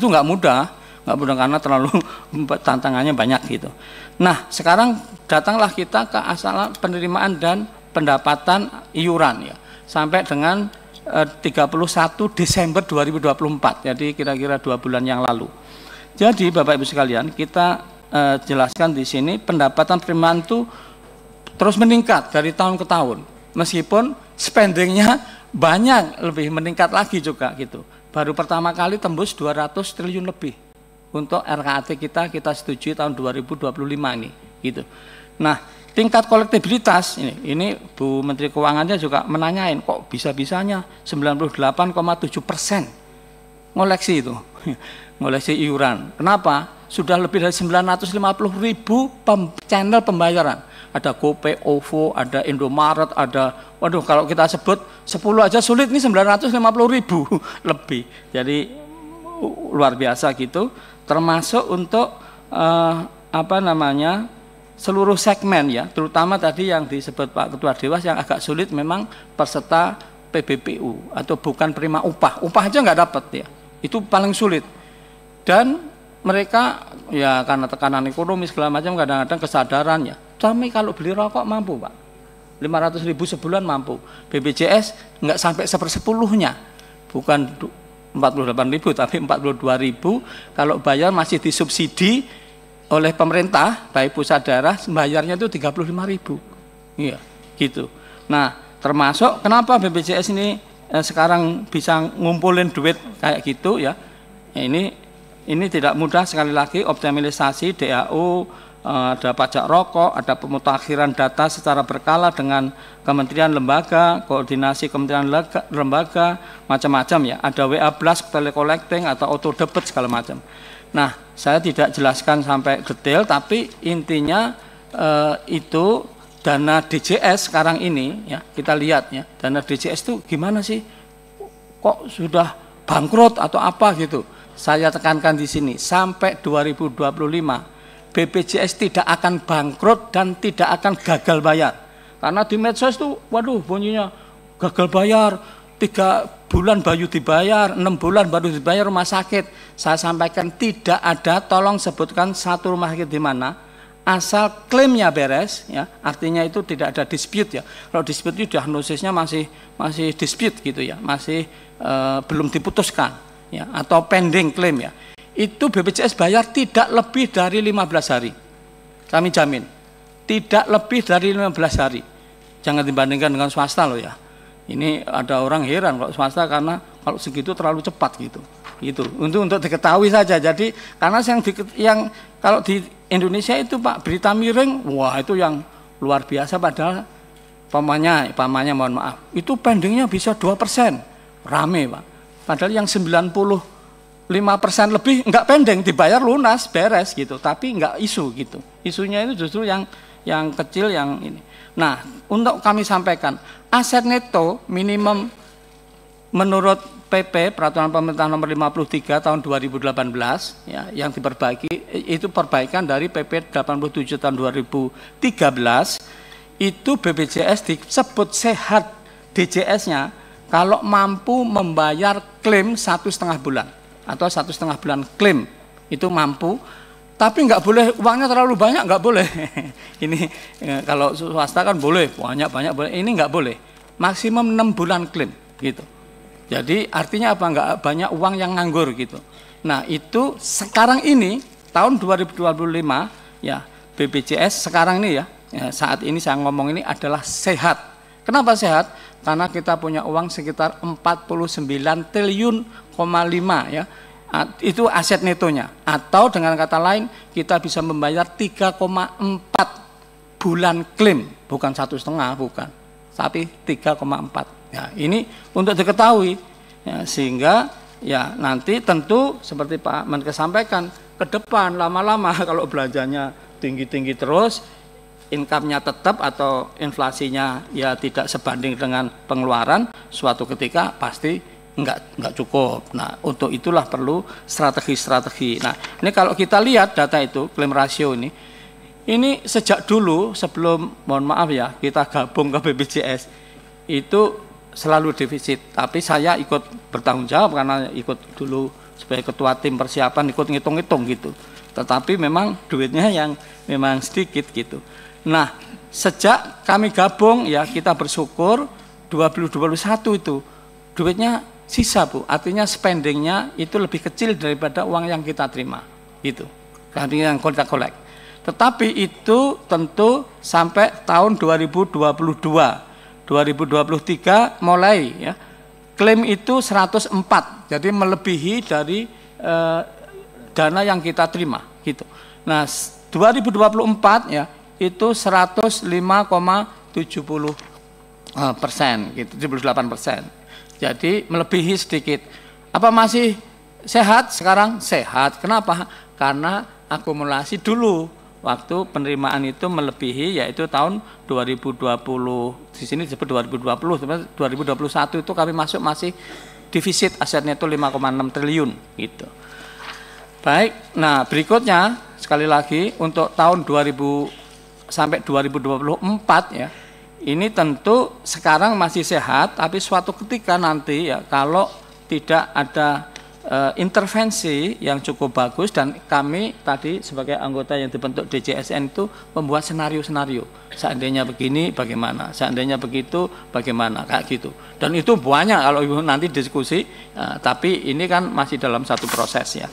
Itu nggak mudah karena terlalu tantangannya banyak gitu. Nah, sekarang datanglah kita ke asal penerimaan dan pendapatan iuran ya, sampai dengan 31 Desember 2024. Jadi kira-kira 2 bulan yang lalu. Jadi Bapak Ibu sekalian, kita jelaskan di sini pendapatan penerimaan itu terus meningkat dari tahun ke tahun. Meskipun spendingnya banyak, lebih meningkat lagi juga gitu. Baru pertama kali tembus 200 triliun lebih untuk RKAT kita setujui tahun 2025 ini gitu. Nah, tingkat kolektibilitas ini Bu Menteri Keuangannya juga menanyain kok bisa-bisanya 98,7% ngoleksi itu ngoleksi iuran. Kenapa? Sudah lebih dari 950.000 channel pembayaran. Ada GoPay, OVO, ada Indomaret, ada, waduh kalau kita sebut 10 aja sulit, ini 950.000 lebih. Jadi luar biasa gitu, termasuk untuk seluruh segmen ya, terutama tadi yang disebut Pak Ketua Dewas yang agak sulit memang peserta PBPU atau bukan penerima upah aja nggak dapat ya, itu paling sulit. Dan mereka ya karena tekanan ekonomi segala macam kadang-kadang kesadarannya, kami kalau beli rokok mampu Pak, 500.000 sebulan mampu, BPJS nggak sampai 1/10-nya, bukan 48.000 tapi 42.000, kalau bayar masih disubsidi oleh pemerintah, baik pusat daerah, bayarnya itu 35.000. Iya, gitu. Nah, termasuk kenapa BPJS ini sekarang bisa ngumpulin duit kayak gitu ya. Ini tidak mudah, sekali lagi optimalisasi DAU, ada pajak rokok, ada pemutakhiran data secara berkala dengan kementerian lembaga, koordinasi kementerian lembaga, macam-macam ya. Ada WA Blast, telecollecting atau auto debit segala macam. Nah, saya tidak jelaskan sampai detail, tapi intinya itu dana DJS sekarang ini ya, kita lihat ya, dana DJS itu gimana sih? Kok sudah bangkrut atau apa gitu? Saya tekankan di sini, sampai 2025 BPJS tidak akan bangkrut dan tidak akan gagal bayar. Karena di medsos itu, waduh bunyinya gagal bayar, 3 bulan baru dibayar, 6 bulan baru dibayar rumah sakit. Saya sampaikan tidak ada, tolong sebutkan satu rumah sakit di mana, asal klaimnya beres, ya, artinya itu tidak ada dispute ya. Kalau dispute itu diagnosisnya masih dispute gitu ya, masih belum diputuskan. Ya, atau pending klaim ya, itu BPJS bayar tidak lebih dari 15 hari, kami jamin, tidak lebih dari 15 hari. Jangan dibandingkan dengan swasta loh ya. Ini ada orang heran kalau swasta karena kalau segitu terlalu cepat gitu. Untuk diketahui saja. Jadi karena yang kalau di Indonesia itu Pak, berita miring, wah itu yang luar biasa, padahal pamannya mohon maaf, itu pendingnya bisa 2%, rame Pak. Padahal yang 95% lebih enggak pending, dibayar lunas, beres gitu, tapi enggak isu gitu. Isunya itu justru yang kecil yang ini. Nah, untuk kami sampaikan, aset neto minimum menurut PP Peraturan Pemerintah Nomor 53 tahun 2018 ya, yang diperbaiki itu perbaikan dari PP 87 tahun 2013, itu BPJS disebut sehat DJS-nya kalau mampu membayar klaim 1,5 bulan atau 1,5 bulan klaim itu mampu, tapi nggak boleh uangnya terlalu banyak, nggak boleh. Ini kalau swasta kan boleh banyak boleh, ini nggak boleh, maksimum 6 bulan klaim gitu. Jadi artinya apa, nggak banyak uang yang nganggur gitu. Nah itu sekarang ini tahun 2025 ya, BPJS sekarang ini ya, saat ini saya ngomong ini adalah sehat. Kenapa sehat? Karena kita punya uang sekitar 49 triliun, 5 ya, itu aset netonya. Atau dengan kata lain kita bisa membayar 3,4 bulan klaim, bukan 1,5, bukan, tapi 3,4. Ya, ini untuk diketahui ya, sehingga ya nanti tentu seperti Pak Menkes sampaikan, ke depan lama-lama kalau belanjanya tinggi-tinggi terus, income-nya tetap atau inflasinya ya tidak sebanding dengan pengeluaran, suatu ketika pasti enggak cukup. Nah, untuk itulah perlu strategi-strategi. Nah, ini kalau kita lihat data itu, klaim rasio ini sejak dulu sebelum, mohon maaf ya, kita gabung ke BPJS itu selalu defisit. Tapi saya ikut bertanggung jawab karena ikut dulu sebagai ketua tim persiapan ikut ngitung-ngitung gitu. Tetapi memang duitnya yang memang sedikit gitu. Nah, sejak kami gabung ya kita bersyukur 2021 itu duitnya sisa Bu, artinya spendingnya itu lebih kecil daripada uang yang kita terima gitu, artinya yang kita collect. Tetapi itu tentu sampai tahun 2022, 2023 mulai ya klaim itu 104, jadi melebihi dari dana yang kita terima gitu. Nah 2024 ya itu 105,70% gitu, 78%. Jadi melebihi sedikit. Apa masih sehat sekarang? Sehat. Kenapa? Karena akumulasi dulu waktu penerimaan itu melebihi, yaitu tahun 2020. Di sini disebut 2020, sebenarnya 2021 itu kami masuk masih defisit asetnya itu 5,6 triliun gitu. Baik. Nah, berikutnya sekali lagi untuk tahun 2000 sampai 2024 ya. Ini tentu sekarang masih sehat, tapi suatu ketika nanti ya kalau tidak ada intervensi yang cukup bagus, dan kami tadi sebagai anggota yang dibentuk DJSN itu membuat senario-senario. Seandainya begini bagaimana, seandainya begitu bagaimana, kayak gitu. Dan itu banyak kalau Ibu nanti diskusi, tapi ini kan masih dalam satu proses ya.